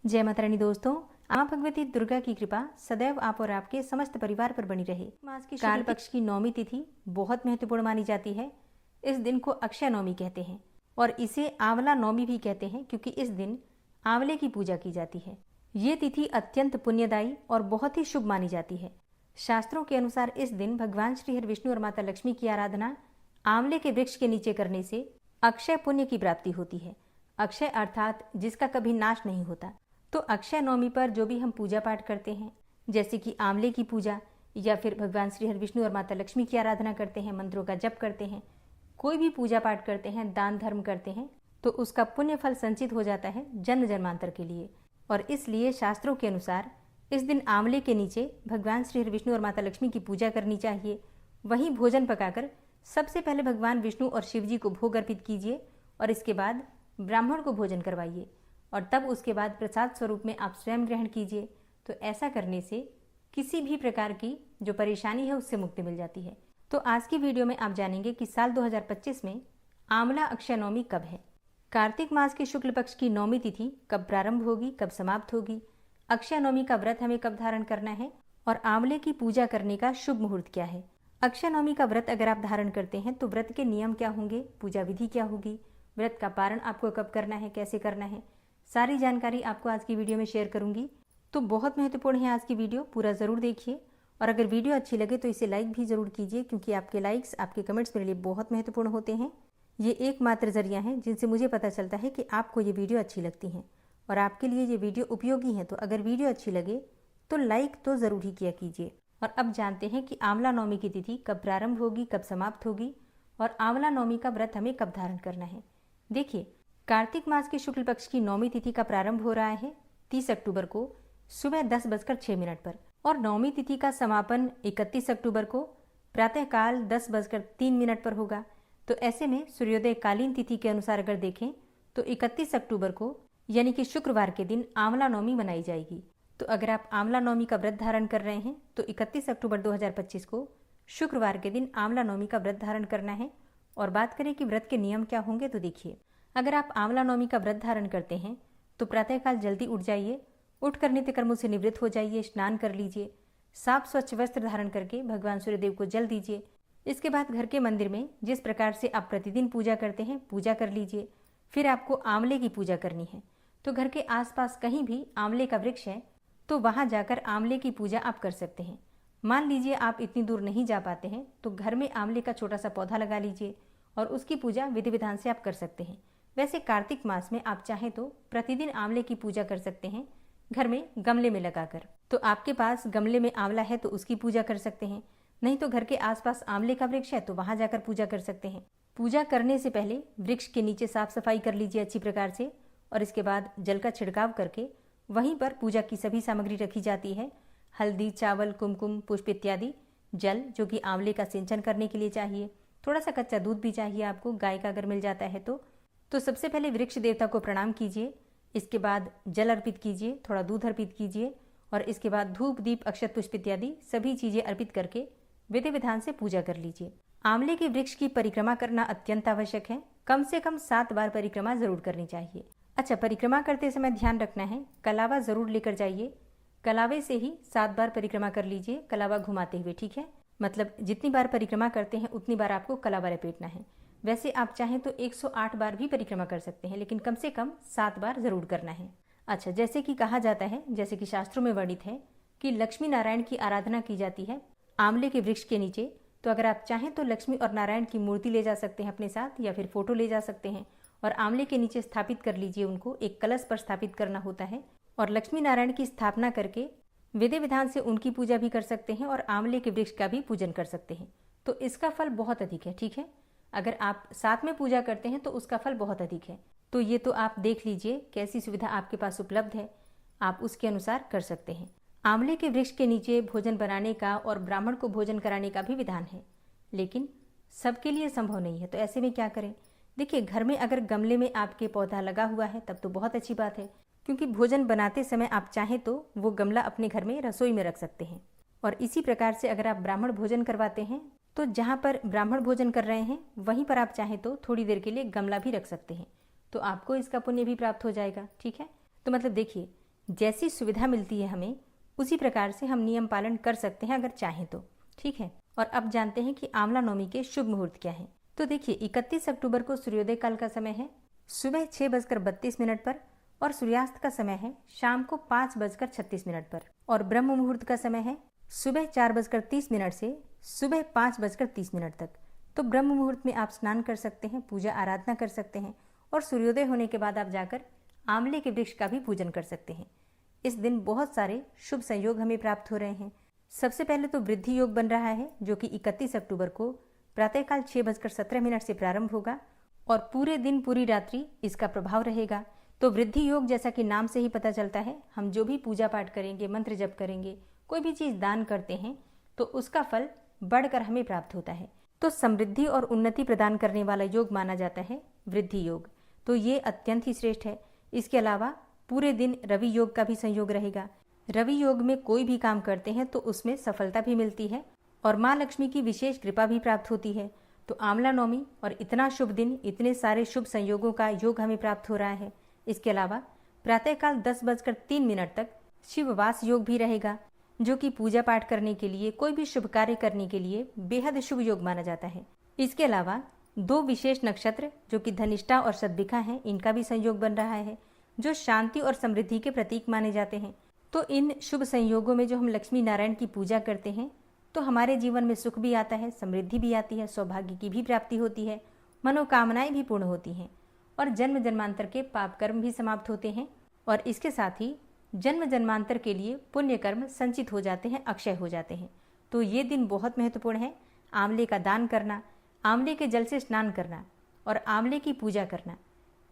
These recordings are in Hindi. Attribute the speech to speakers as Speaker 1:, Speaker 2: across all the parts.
Speaker 1: जय माता रानी दोस्तों, मां भगवती दुर्गा की कृपा सदैव आप और आपके समस्त परिवार पर बनी रहे। मास की शुक्ल पक्ष की नौमी तिथि बहुत महत्वपूर्ण मानी जाती है। इस दिन को अक्षय नौमी कहते हैं और इसे आंवला नौमी भी कहते हैं क्योंकि इस दिन आंवले की पूजा की जाती है। ये तिथि अत्यंत पुण्यदायी और बहुत ही शुभ मानी जाती है। शास्त्रों के अनुसार इस दिन भगवान श्री हरि विष्णु और माता लक्ष्मी की आराधना आंवले के वृक्ष के नीचे करने से अक्षय पुण्य की प्राप्ति होती है। अक्षय अर्थात जिसका कभी नाश नहीं होता। तो अक्षय नवमी पर जो भी हम पूजा पाठ करते हैं, जैसे कि आंवले की पूजा या फिर भगवान श्री हरि विष्णु और माता लक्ष्मी की आराधना करते हैं, मंत्रों का जप करते हैं, कोई भी पूजा पाठ करते हैं, दान धर्म करते हैं, तो उसका पुण्य फल संचित हो जाता है जन्म जन्मांतर के लिए। और इसलिए शास्त्रों के अनुसार इस दिन आंवले के नीचे भगवान श्री हरि विष्णु और माता लक्ष्मी की पूजा करनी चाहिए। वहीं भोजन पकाकर सबसे पहले भगवान विष्णु और शिव जी को भोग अर्पित कीजिए और इसके बाद ब्राह्मण को भोजन करवाइए और तब उसके बाद प्रसाद स्वरूप में आप स्वयं ग्रहण कीजिए। तो ऐसा करने से किसी भी प्रकार की जो परेशानी है उससे मुक्ति मिल जाती है। तो आज की वीडियो में आप जानेंगे कि साल 2025 में आंवला अक्षय नवमी कब है, कार्तिक मास की शुक्ल पक्ष की नौमी तिथि कब प्रारंभ होगी, कब समाप्त होगी, अक्षय नवमी का व्रत हमें कब धारण करना है और आंवले की पूजा करने का शुभ मुहूर्त क्या है। अक्षय नवमी का व्रत अगर आप धारण करते हैं तो व्रत के नियम क्या होंगे, पूजा विधि क्या होगी, व्रत का पारण आपको कब करना है, कैसे करना है, सारी जानकारी आपको आज की वीडियो में शेयर करूंगी। तो बहुत महत्वपूर्ण है आज की वीडियो, पूरा ज़रूर देखिए। और अगर वीडियो अच्छी लगे तो इसे लाइक भी ज़रूर कीजिए क्योंकि आपके लाइक्स, आपके कमेंट्स मेरे लिए बहुत महत्वपूर्ण होते हैं। ये एकमात्र जरिया है जिनसे मुझे पता चलता है कि आपको ये वीडियो अच्छी लगती हैं और आपके लिए ये वीडियो उपयोगी है। तो अगर वीडियो अच्छी लगे तो लाइक तो ज़रूर ही किया कीजिए। और अब जानते हैं कि आंवला नवमी की तिथि कब प्रारंभ होगी, कब समाप्त होगी और आंवला नवमी का व्रत हमें कब धारण करना है। देखिए, कार्तिक मास की शुक्ल पक्ष की नौमी तिथि का प्रारंभ हो रहा है 30 अक्टूबर को सुबह 10:06 पर और नौमी तिथि का समापन 31 अक्टूबर को प्रातःकाल 10:03 पर होगा। तो ऐसे में सूर्योदय कालीन तिथि के अनुसार अगर देखें तो 31 अक्टूबर को यानी कि शुक्रवार के दिन आंवला नवमी मनाई जाएगी। तो अगर आप आंवला नवमी का व्रत धारण कर रहे हैं तो 31 अक्टूबर 2025 को शुक्रवार के दिन आंवला नवमी का व्रत धारण करना है। और बात करें कि व्रत के नियम क्या होंगे, तो देखिए, अगर आप आंवला नवमी का व्रत धारण करते हैं तो प्रातःकाल जल्दी उठ जाइए, उठकर नित्य कर्मों से निवृत्त हो जाइए, स्नान कर लीजिए, साफ स्वच्छ वस्त्र धारण करके भगवान सूर्यदेव को जल दीजिए। इसके बाद घर के मंदिर में जिस प्रकार से आप प्रतिदिन पूजा करते हैं पूजा कर लीजिए। फिर आपको आंवले की पूजा करनी है। तो घर के आसपास कहीं भी आंवले का वृक्ष है तो वहां जाकर आंवले की पूजा आप कर सकते हैं। मान लीजिए आप इतनी दूर नहीं जा पाते हैं तो घर में आंवले का छोटा सा पौधा लगा लीजिए और उसकी पूजा विधि विधान से आप कर सकते हैं। वैसे कार्तिक मास में आप चाहें तो प्रतिदिन आंवले की पूजा कर सकते हैं घर में गमले में लगाकर। तो आपके पास गमले में आंवला है तो उसकी पूजा कर सकते हैं, नहीं तो घर के आसपास आंवले का वृक्ष है तो वहां जाकर पूजा कर सकते हैं। पूजा करने से पहले वृक्ष के नीचे साफ सफाई कर लीजिए अच्छी प्रकार से और इसके बाद जल का छिड़काव करके वहीं पर पूजा की सभी सामग्री रखी जाती है। हल्दी, चावल, कुमकुम, पुष्प इत्यादि, जल जो कि आंवले का सिंचन करने के लिए चाहिए, थोड़ा सा कच्चा दूध भी चाहिए आपको, गाय का अगर मिल जाता है तो सबसे पहले वृक्ष देवता को प्रणाम कीजिए। इसके बाद जल अर्पित कीजिए, थोड़ा दूध अर्पित कीजिए और इसके बाद धूप, दीप, अक्षत, पुष्प इत्यादि सभी चीजें अर्पित करके विधि विधान से पूजा कर लीजिए। आंवले के वृक्ष की परिक्रमा करना अत्यंत आवश्यक है। कम से कम 7 बार परिक्रमा जरूर करनी चाहिए। अच्छा, परिक्रमा करते समय ध्यान रखना है, कलावा जरूर लेकर जाइए। कलावे से ही 7 बार परिक्रमा कर लीजिए, कलावा घुमाते हुए, ठीक है। मतलब जितनी बार परिक्रमा करते हैं उतनी बार आपको कलावा लपेटना है। वैसे आप चाहें तो 108 बार भी परिक्रमा कर सकते हैं, लेकिन कम से कम 7 बार जरूर करना है। अच्छा, जैसे कि कहा जाता है, जैसे कि शास्त्रों में वर्णित है कि लक्ष्मी नारायण की आराधना की जाती है आंवले के वृक्ष के नीचे। तो अगर आप चाहें तो लक्ष्मी और नारायण की मूर्ति ले जा सकते हैं अपने साथ या फिर फोटो ले जा सकते हैं और आंवले के नीचे स्थापित कर लीजिए उनको। एक कलश पर स्थापित करना होता है और लक्ष्मी नारायण की स्थापना करके विधि विधान से उनकी पूजा भी कर सकते हैं और आंवले के वृक्ष का भी पूजन कर सकते हैं। तो इसका फल बहुत अधिक है, ठीक है। अगर आप साथ में पूजा करते हैं तो उसका फल बहुत अधिक है। तो ये तो आप देख लीजिए कैसी सुविधा आपके पास उपलब्ध है, आप उसके अनुसार कर सकते हैं। आंवले के वृक्ष के नीचे भोजन बनाने का और ब्राह्मण को भोजन कराने का भी विधान है, लेकिन सबके लिए संभव नहीं है। तो ऐसे में क्या करें? देखिए, घर में अगर गमले में आपके पौधा लगा हुआ है तब तो बहुत अच्छी बात है, क्योंकि भोजन बनाते समय आप चाहें तो वो गमला अपने घर में रसोई में रख सकते हैं। और इसी प्रकार से अगर आप ब्राह्मण भोजन करवाते हैं तो जहाँ पर ब्राह्मण भोजन कर रहे हैं वहीं पर आप चाहें तो थोड़ी देर के लिए गमला भी रख सकते हैं, तो आपको इसका पुण्य भी प्राप्त हो जाएगा, ठीक है। तो मतलब देखिए, जैसी सुविधा मिलती है हमें, उसी प्रकार से हम नियम पालन कर सकते हैं अगर चाहें तो। ठीक है, और अब जानते हैं कि आंवला नवमी के शुभ मुहूर्त क्या है। तो देखिए, 31 अक्टूबर को सूर्योदय काल का समय है सुबह 6:32 पर, और सूर्यास्त का समय है शाम को 5:36 पर, और ब्रह्म मुहूर्त का समय है सुबह 4:30 से सुबह 5:30 तक। तो ब्रह्म मुहूर्त में आप स्नान कर सकते हैं, पूजा आराधना कर सकते हैं, और सूर्योदय होने के बाद आप जाकर आंवले के वृक्ष का भी पूजन कर सकते हैं। इस दिन बहुत सारे शुभ संयोग हमें प्राप्त हो रहे हैं। सबसे पहले तो वृद्धि योग बन रहा है, जो कि 31 अक्टूबर को प्रातःकाल 6:17 से प्रारंभ होगा और पूरे दिन पूरी रात्रि इसका प्रभाव रहेगा। तो वृद्धि योग, जैसा कि नाम से ही पता चलता है, हम जो भी पूजा पाठ करेंगे, मंत्र जप करेंगे, कोई भी चीज दान करते हैं तो उसका फल बढ़कर हमें प्राप्त होता है। तो समृद्धि और उन्नति प्रदान करने वाला योग माना जाता है वृद्धि योग। तो ये अत्यंत ही श्रेष्ठ है। इसके अलावा पूरे दिन रवि योग का भी संयोग रहेगा। रवि योग में कोई भी काम करते हैं तो उसमें सफलता भी मिलती है और माँ लक्ष्मी की विशेष कृपा भी प्राप्त होती है। तो आंवला नवमी और इतना शुभ दिन, इतने सारे शुभ संयोगों का योग हमें प्राप्त हो रहा है। इसके अलावा प्रातःकाल 10:03 तक शिववास योग भी रहेगा, जो कि पूजा पाठ करने के लिए, कोई भी शुभ कार्य करने के लिए बेहद शुभ योग माना जाता है। इसके अलावा 2 विशेष नक्षत्र जो कि धनिष्ठा और शतभिखा हैं, इनका भी संयोग बन रहा है, जो शांति और समृद्धि के प्रतीक माने जाते हैं। तो इन शुभ संयोगों में जो हम लक्ष्मी नारायण की पूजा करते हैं तो हमारे जीवन में सुख भी आता है, समृद्धि भी आती है, सौभाग्य की भी प्राप्ति होती है, मनोकामनाएं भी पूर्ण होती हैं और जन्म जन्मांतर के पाप कर्म भी समाप्त होते हैं। और इसके साथ ही जन्म जन्मांतर के लिए पुण्य कर्म संचित हो जाते हैं, अक्षय हो जाते हैं। तो ये दिन बहुत महत्वपूर्ण है। आंवले का दान करना, आंवले के जल से स्नान करना और आंवले की पूजा करना,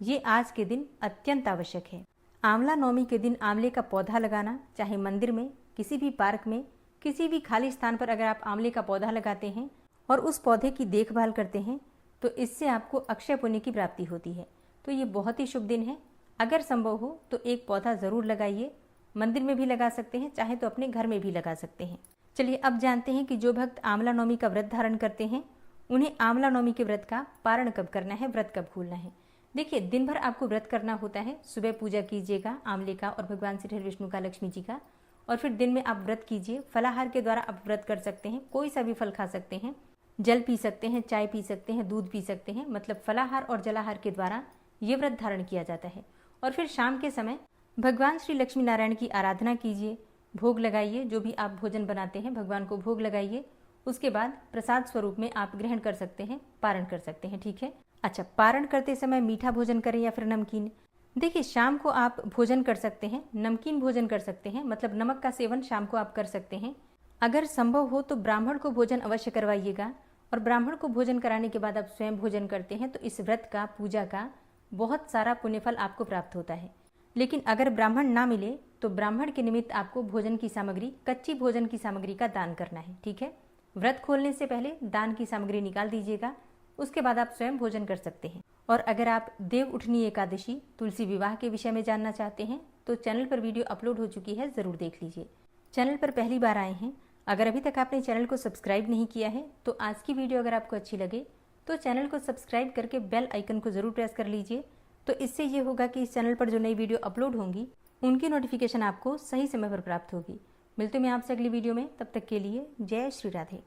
Speaker 1: ये आज के दिन अत्यंत आवश्यक है। आंवला नवमी के दिन आंवले का पौधा लगाना, चाहे मंदिर में, किसी भी पार्क में, किसी भी खाली स्थान पर अगर आप आंवले का पौधा लगाते हैं और उस पौधे की देखभाल करते हैं तो इससे आपको अक्षय पुण्य की प्राप्ति होती है। तो ये बहुत ही शुभ दिन है। अगर संभव हो तो एक पौधा जरूर लगाइए। मंदिर में भी लगा सकते हैं, चाहे तो अपने घर में भी लगा सकते हैं। चलिए अब जानते हैं कि जो भक्त आंवला नवमी का व्रत धारण करते हैं उन्हें आंवला नवमी के व्रत का पारण कब करना है, व्रत कब खोलना है। देखिए, दिन भर आपको व्रत करना होता है। सुबह पूजा कीजिएगा आंवले का और भगवान श्री हरि विष्णु का, लक्ष्मी जी का, और फिर दिन में आप व्रत कीजिए। फलाहार के द्वारा आप व्रत कर सकते हैं, कोई सा भी फल खा सकते हैं, जल पी सकते हैं, चाय पी सकते हैं, दूध पी सकते हैं। मतलब फलाहार और जलाहार के द्वारा ये व्रत धारण किया जाता है। और फिर शाम के समय भगवान श्री लक्ष्मी नारायण की आराधना कीजिए, भोग लगाइए, जो भी आप भोजन बनाते हैं भगवान को भोग लगाइए। उसके बाद प्रसाद स्वरूप में आप ग्रहण कर सकते हैं, पारण कर सकते हैं। ठीक है। अच्छा, पारण करते समय मीठा भोजन करें या फिर नमकीन। देखिए, शाम को आप भोजन कर सकते हैं, नमकीन भोजन कर सकते हैं, मतलब नमक का सेवन शाम को आप कर सकते हैं। अगर संभव हो तो ब्राह्मण को भोजन अवश्य करवाइएगा, और ब्राह्मण को भोजन कराने के बाद आप स्वयं भोजन करते हैं तो इस व्रत का, पूजा का बहुत सारा पुण्यफल आपको प्राप्त होता है। लेकिन अगर ब्राह्मण ना मिले तो ब्राह्मण के निमित्त आपको भोजन की सामग्री, कच्ची भोजन की सामग्री का दान करना है। ठीक है। व्रत खोलने से पहले दान की सामग्री निकाल दीजिएगा, उसके बाद आप स्वयं भोजन कर सकते हैं। और अगर आप देव उठनी एकादशी, तुलसी विवाह के विषय में जानना चाहते हैं तो चैनल पर वीडियो अपलोड हो चुकी है, जरूर देख लीजिए। चैनल पर पहली बार आए हैं, अगर अभी तक आपने चैनल को सब्सक्राइब नहीं किया है तो आज की वीडियो अगर आपको अच्छी लगे तो चैनल को सब्सक्राइब करके बेल आइकन को जरूर प्रेस कर लीजिए। तो इससे ये होगा कि इस चैनल पर जो नई वीडियो अपलोड होंगी उनकी नोटिफिकेशन आपको सही समय पर प्राप्त होगी। मिलते हैं आपसे अगली वीडियो में, तब तक के लिए जय श्री राधे।